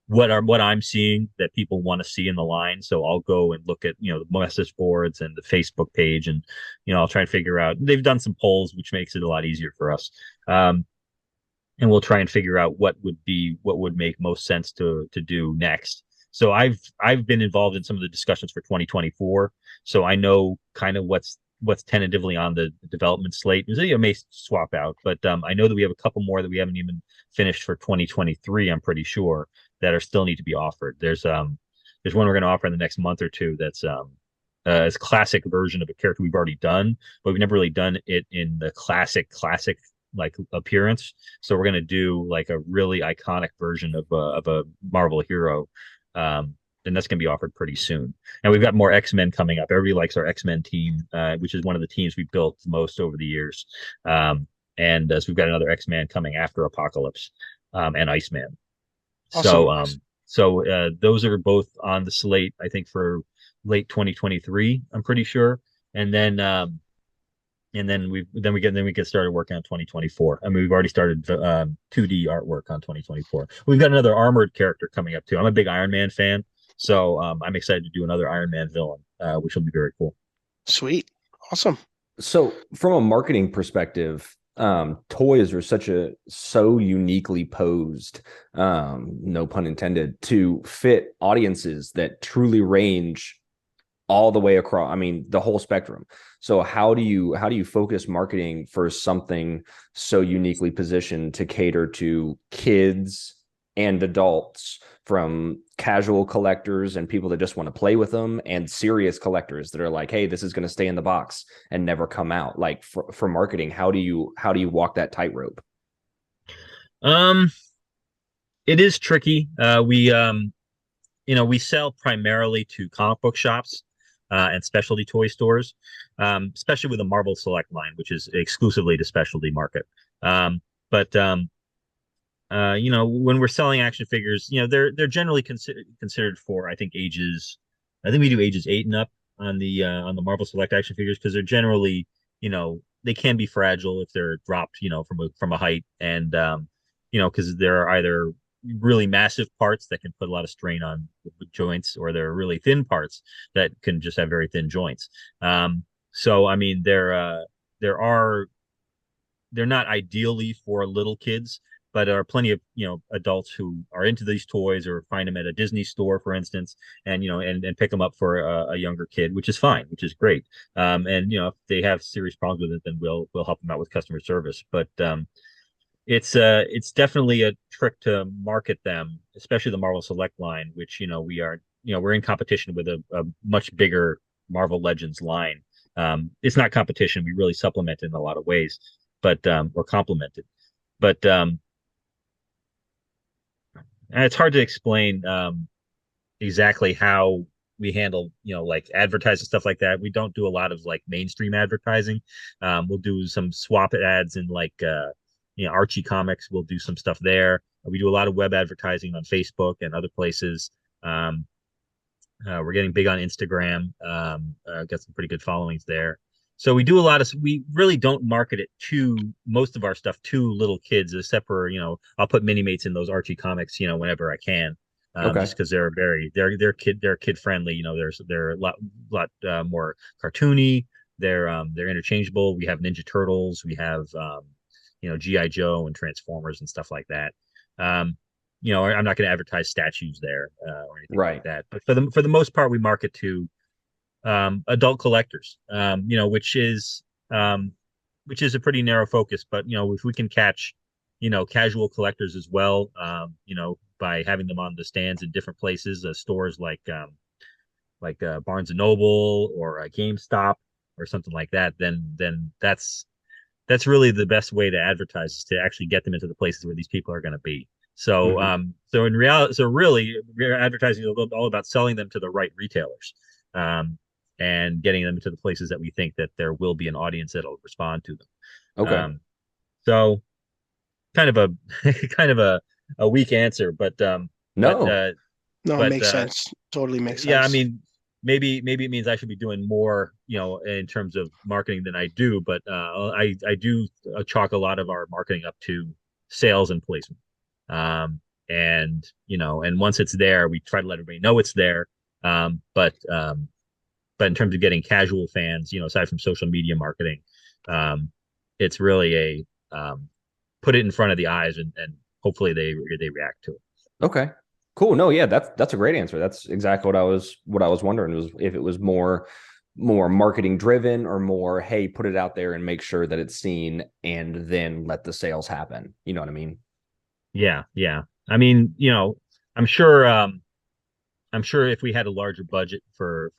what I'm seeing that people want to see in the line. So I'll go and look at the message boards and the Facebook page, and I'll try and figure out. They've done some polls, which makes it a lot easier for us. And we'll try and figure out what would make most sense to do next. So I've been involved in some of the discussions for 2024, so I know kind of what's tentatively on the development slate. It may swap out, but I know that we have a couple more that we haven't even finished for 2023. I'm pretty sure that are still need to be offered. There's one we're going to offer in the next month or two that's it's a classic version of a character we've already done, but we've never really done it in the classic like appearance. So we're going to do like a really iconic version of a Marvel hero. And that's going to be offered pretty soon. And we've got more X-Men coming up. Everybody likes our X-Men team, which is one of the teams we built most over the years. And so we've got another X-Man coming after Apocalypse, and Iceman. Awesome. So those are both on the slate, I think, for late 2023. I'm pretty sure, and then we get started working on 2024. I mean, we've already started 2D artwork on 2024. We've got another armored character coming up too. I'm a big Iron Man fan, so I'm excited to do another Iron Man villain, which will be very cool. Sweet. Awesome. So from a marketing perspective, toys are so uniquely posed, no pun intended, to fit audiences that truly range all the way across. I mean, the whole spectrum. So how do you focus marketing for something so uniquely positioned to cater to kids and adults, from casual collectors and people that just want to play with them, and serious collectors that are like, hey, this is going to stay in the box and never come out? Like, for marketing, how do you walk that tightrope? It is tricky. We sell primarily to comic book shops and specialty toy stores, especially with the Marvel Select line, which is exclusively to specialty market. But when we're selling action figures, they're generally considered for, I think, ages. I think we do ages 8 and up on the Marvel Select action figures, because they're generally, they can be fragile if they're dropped, from a height, and because there are either really massive parts that can put a lot of strain on the joints, or there are really thin parts that can just have very thin joints. So I mean, they're not ideally for little kids, but there are plenty of adults who are into these toys, or find them at a Disney store, for instance, and and pick them up for a younger kid, which is fine, which is great. And if they have serious problems with it, then we'll help them out with customer service. But it's definitely a trick to market them, especially the Marvel Select line, which we're in competition with a much bigger Marvel Legends line. It's not competition; we really supplement it in a lot of ways, but or complement it. But and it's hard to explain exactly how we handle, like advertising stuff like that. We don't do a lot of like mainstream advertising. We'll do some swap ads in like Archie Comics. We'll do some stuff there. We do a lot of web advertising on Facebook and other places. We're getting big on Instagram. Got some pretty good followings there. So we do we really don't market it to most of our stuff to little kids, except for, I'll put mini mates in those Archie Comics, whenever I can. Okay. Just because they're kid friendly. They're a lot more cartoony. They're interchangeable. We have Ninja Turtles. We have G.I. Joe and Transformers and stuff like that. I'm not going to advertise statues there or anything like that. But for the most part, we market to adult collectors, which is a pretty narrow focus. But if we can catch casual collectors as well, by having them on the stands in different places, stores like Barnes and Noble or GameStop or something like that, then that's really the best way to advertise, is to actually get them into the places where these people are going to be. So so in reality, really, advertising is all about selling them to the right retailers. And getting them to the places that we think that there will be an audience that'll respond to them. Okay. So kind of a weak answer, but No. No, it makes sense. Totally makes sense. Yeah, I mean, maybe it means I should be doing more, in terms of marketing than I do, but I do chalk a lot of our marketing up to sales and placement. And once it's there, we try to let everybody know it's there. But in terms of getting casual fans, aside from social media marketing, it's really put it in front of the eyes, and hopefully they react to it. Okay, cool. No, yeah, that's a great answer. That's exactly what I was wondering, was if it was more more marketing driven, or more, hey, put it out there and make sure that it's seen and then let the sales happen? You know what I mean? Yeah, yeah. I mean, I'm sure if we had a larger budget for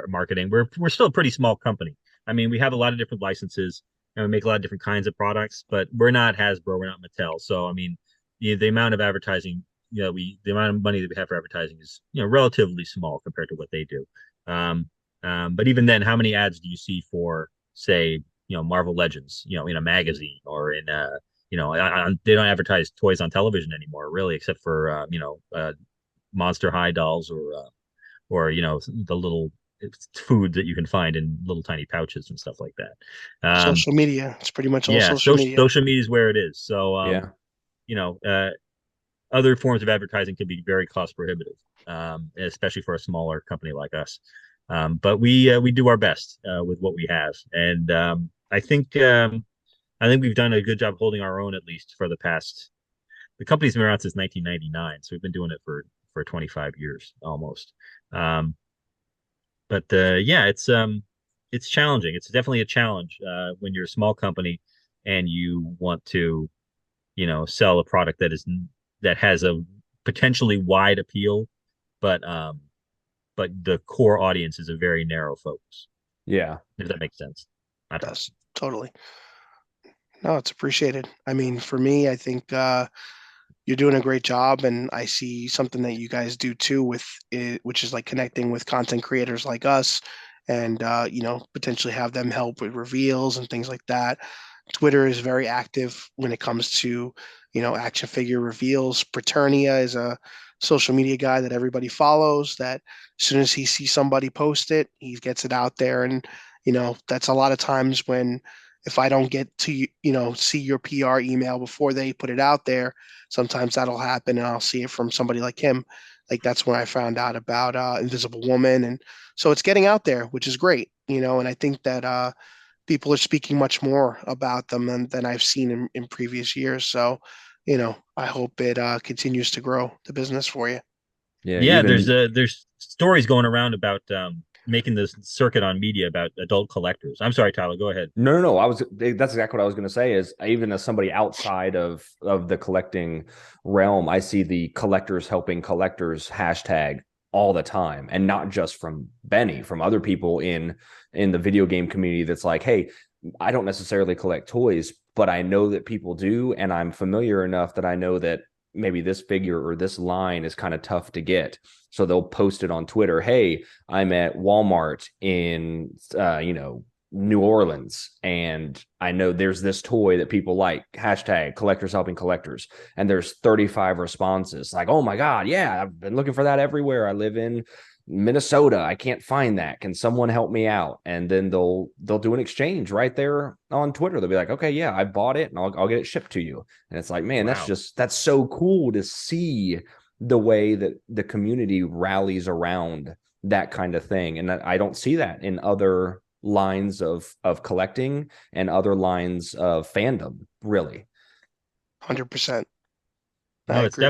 marketing, we're still a pretty small company. I mean, we have a lot of different licenses and we make a lot of different kinds of products, but we're not Hasbro, we're not Mattel. So I mean, the amount of advertising, the amount of money that we have for advertising is, relatively small compared to what they do. Um, but even then, how many ads do you see for, say, Marvel Legends, in a magazine or in they don't advertise toys on television anymore, really, except for Monster High dolls or the little food that you can find in little tiny pouches and stuff like that. Social media. It's pretty much all Yeah, social media. social media is where it is. So Yeah. you know, other forms of advertising can be very cost prohibitive, especially for a smaller company like us. But we do our best with what we have, and I think we've done a good job holding our own, at least for the past. The company's been around since 1999, so we've been doing it for 25 years almost. Um, but yeah, it's challenging. It's definitely a challenge when you're a small company and you want to, sell a product that has a potentially wide appeal, but um, but the core audience is a very narrow focus. Yeah. If that makes sense. I don't know. Does totally. No, it's appreciated. I mean, for me, I think you're doing a great job, and I see something that you guys do too with it, which is like connecting with content creators like us, and potentially have them help with reveals and things like that. Twitter is very active when it comes to action figure reveals. Preternia is a social media guy that everybody follows. That as soon as he sees somebody post it, he gets it out there, and that's a lot of times when if I don't get to see your PR email before they put it out there, sometimes that'll happen, and I'll see it from somebody like him. Like that's when I found out about Invisible Woman, and so it's getting out there, which is great, and I think that people are speaking much more about them than I've seen in previous years. So, I hope it continues to grow the business for you. Yeah. Yeah, there's Even there's stories going around about making this circuit on media about adult collectors. I'm sorry, Tyler, go ahead. No, no, no. That's exactly what I was going to say. Is even as somebody outside of the collecting realm, I see the collectors helping collectors hashtag all the time, and not just from Benny, from other people in the video game community. That's like, hey, I don't necessarily collect toys, but I know that people do, and I'm familiar enough that I know that maybe this figure or this line is kind of tough to get. So they'll post it on Twitter. Hey, I'm at Walmart in New Orleans, and I know there's this toy that people like, hashtag collectors helping collectors, and there's 35 responses like, oh my god, yeah, I've been looking for that everywhere. I live in Minnesota, I can't find that, can someone help me out? And then they'll do an exchange right there on Twitter. They'll be like, okay, yeah, I bought it and I'll get it shipped to you. And it's like, man, Wow. that's so cool to see the way that the community rallies around that kind of thing. And I don't see that in other lines of collecting and other lines of fandom, really. 100%. I No, it's agree.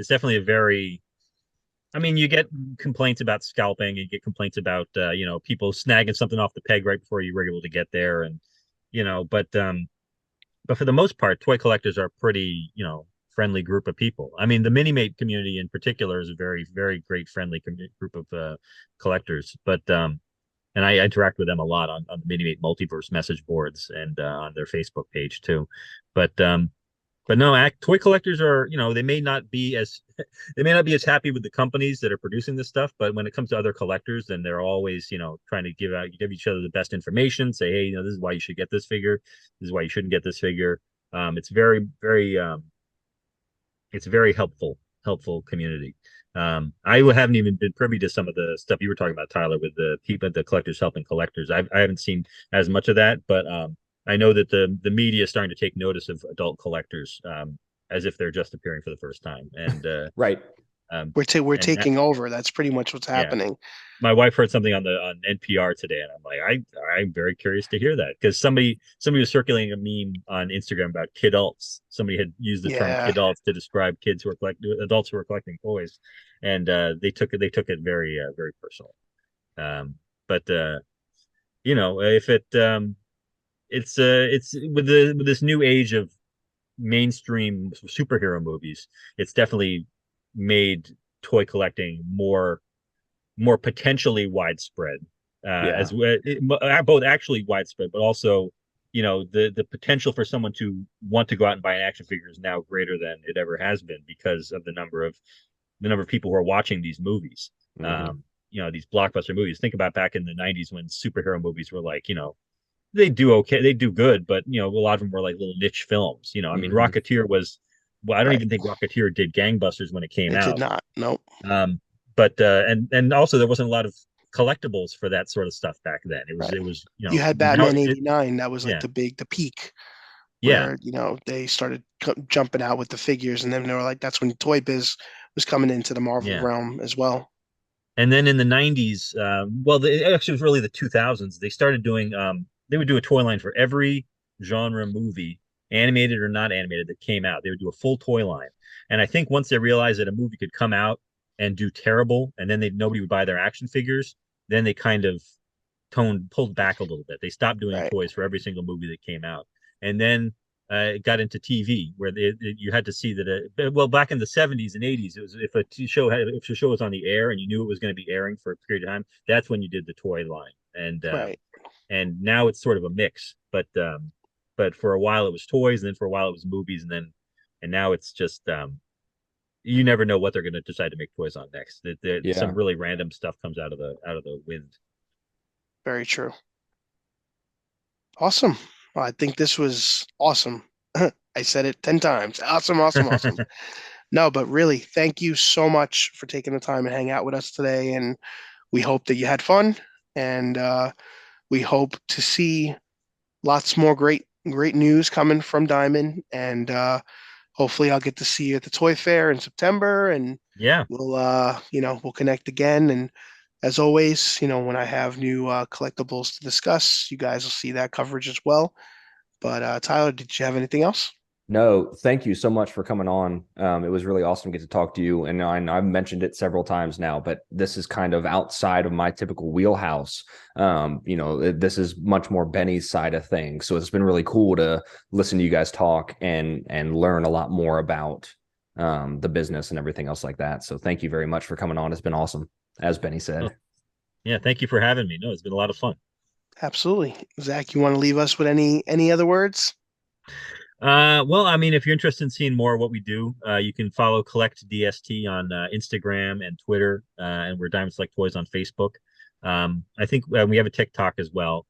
definitely a very. I mean, you get complaints about scalping, you get complaints about people snagging something off the peg right before you were able to get there, and you know, but for the most part, toy collectors are a pretty, friendly group of people. I mean, the Minimate community in particular is a very, very great friendly group of collectors. But and I interact with them a lot on the Minimate multiverse message boards and on their Facebook page too. But but no, toy collectors are, they may not be as they may not be as happy with the companies that are producing this stuff, but when it comes to other collectors, then they're always, trying to give each other the best information, say, hey, this is why you should get this figure, this is why you shouldn't get this figure. It's very, very it's a very helpful community. I haven't even been privy to some of the stuff you were talking about, Tyler, with the people, the collectors helping collectors. I haven't seen as much of that, but I know that the media is starting to take notice of adult collectors, as if they're just appearing for the first time, Right. um, We're and taking over. That's pretty much what's yeah, happening. my wife heard something on NPR today, and I'm like, I'm very curious to hear that, because somebody was circulating a meme on Instagram about kidults. Somebody had used the term Yeah, kidults to describe adults who are collecting toys, and they took it very very personal. Um, but if it's with this new age of mainstream superhero movies, it's definitely made toy collecting more potentially widespread, Yeah. as both actually widespread, but also the potential for someone to want to go out and buy an action figure is now greater than it ever has been because of the number of people who are watching these movies. Hmm. These blockbuster movies. Think about back in the '90s when superhero movies were like, they do okay, they do good, but a lot of them were like little niche films. I mean, Hmm. Rocketeer was, well, I don't Right. even think Rocketeer did gangbusters when it came It did out. not. Nope. Um, but and also there wasn't a lot of collectibles for that sort of stuff back then. It was Right. it was You had now Batman '89. That was like yeah, the peak yeah. where they started jumping out with the figures, and then they were like, that's when Toy Biz was coming into the Marvel Yeah. realm as well. And then in the '90s, actually it was really the 2000s. They started doing they would do a toy line for every genre movie, animated or not animated, that came out. They would do a full toy line. And I think once they realized that a movie could come out and do terrible, and then nobody would buy their action figures, then they kind of pulled back a little bit. They stopped doing Right. toys for every single movie that came out, and then it got into TV where you had to see that. Well, back in the '70s and '80s, it was if a show was on the air and you knew it was going to be airing for a period of time, that's when you did the toy line. Right. And now it's sort of a mix. But for a while it was toys, and then for a while it was movies, and now it's just you never know what they're going to decide to make toys on next. Some Yeah. really random stuff comes out of the wind. Very true. Awesome. Well, I think this was awesome. I said it 10 times. Awesome, awesome, awesome. No, but really, thank you so much for taking the time and hang out with us today. And we hope that you had fun. And we hope to see lots more great news coming from Diamond. And hopefully I'll get to see you at the Toy Fair in September. And Yeah. we'll connect again. And as always, when I have new collectibles to discuss, you guys will see that coverage as well. But Tyler, did you have anything else? No, thank you so much for coming on. It was really awesome to get to talk to you. And I've mentioned it several times now, but this is kind of outside of my typical wheelhouse. This is much more Benny's side of things. So it's been really cool to listen to you guys talk and learn a lot more about the business and everything else like that. So thank you very much for coming on. It's been awesome, as Benny Oh, said. yeah. Thank you for having me. No, it's been a lot of fun. Absolutely. Zach, you want to leave us with any other words? Well, I mean, if you're interested in seeing more of what we do, you can follow Collect DST on Instagram and Twitter, and we're Diamond Select Toys on Facebook. I think we have a TikTok as well.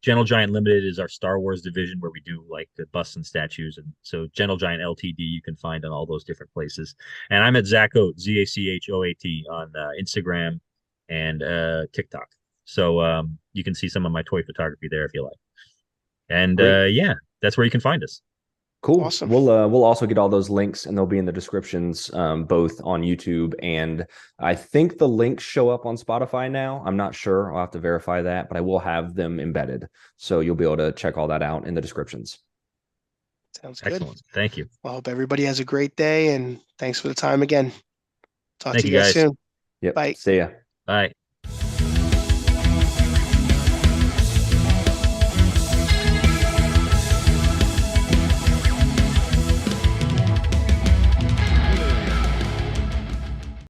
Gentle Giant Limited is our Star Wars division where we do like the busts and statues, and so Gentle Giant LTD you can find on all those different places. And I'm at Zach Oat, ZACHOAT on Instagram and TikTok. So you can see some of my toy photography there if you like. And Great. yeah, that's where you can find us. Cool. Awesome. We'll also get all those links and they'll be in the descriptions, both on YouTube and I think the links show up on Spotify now. I'm not sure. I'll have to verify that, but I will have them embedded. So you'll be able to check all that out in the descriptions. Sounds good. Excellent. Thank you. Well, I hope everybody has a great day and thanks for the time again. Talk to Thank you you guys guys. soon. Yep. Bye. See ya. Bye.